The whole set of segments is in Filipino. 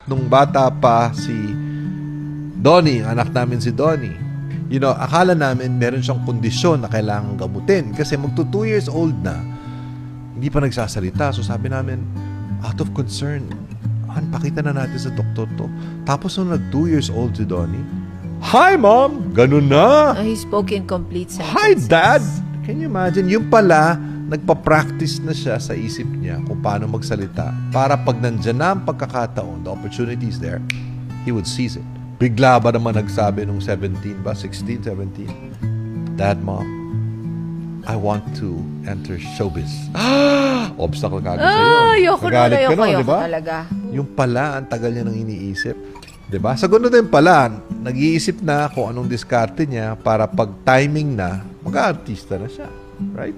Nung bata pa si Donnie, anak namin si Donnie, akala namin meron siyang kondisyon na kailangan gamutin kasi magto 2 years old na, hindi pa nagsasalita. So sabi namin, out of concern, pakita na natin sa doktor to. Tapos nung nag 2 years old si Donnie, "Hi, Mom!" Ganun na. He spoke in complete sentences. "Hi, Dad!" Can you imagine? Yung pala, nagpa-practice na siya sa isip niya kung paano magsalita para pag nandyan na ang pagkakataon, the opportunity is there, he would seize it. Bigla ba naman nagsabi nung 17 ba? 16, 17? "Dad, Mom, I want to enter showbiz." Obstacle kagad sa'yo. Ayoko talaga. Yung pala, ang tagal niya nang iniisip. Diba? Sa ganun din pala, nag-iisip na kung anong diskarte niya para pag timing na, mag-aartista na siya. Right?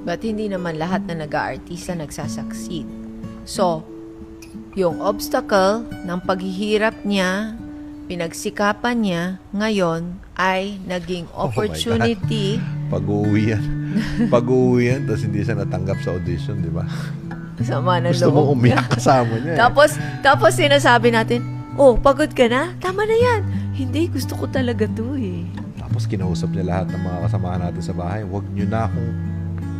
But hindi naman lahat na nag-aartista nagsasucceed. So, yung obstacle ng paghihirap niya, pinagsikapan niya, ngayon ay naging opportunity. Pag-uwi yan, tapos hindi siya natanggap sa audition, di ba? Sama na Gusto mo loob. umiyak kasama niya. Tapos sinasabi natin, "Oh, pagod ka na? Tama na yan." Hindi, gusto ko talaga to eh. Tapos kinausap niya lahat ng mga kasamahan natin sa bahay. "Huwag niyo na akong,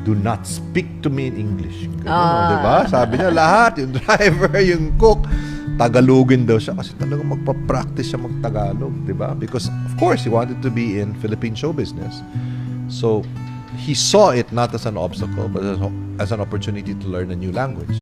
do not speak to me in English." Ganun, di ba? Sabi niya lahat, yung driver, yung cook, Tagalogin daw siya kasi talagang magpa-practice siya mag-Tagalog, di ba? Because of course, he wanted to be in Philippine show business. So, he saw it not as an obstacle, but as an opportunity to learn a new language.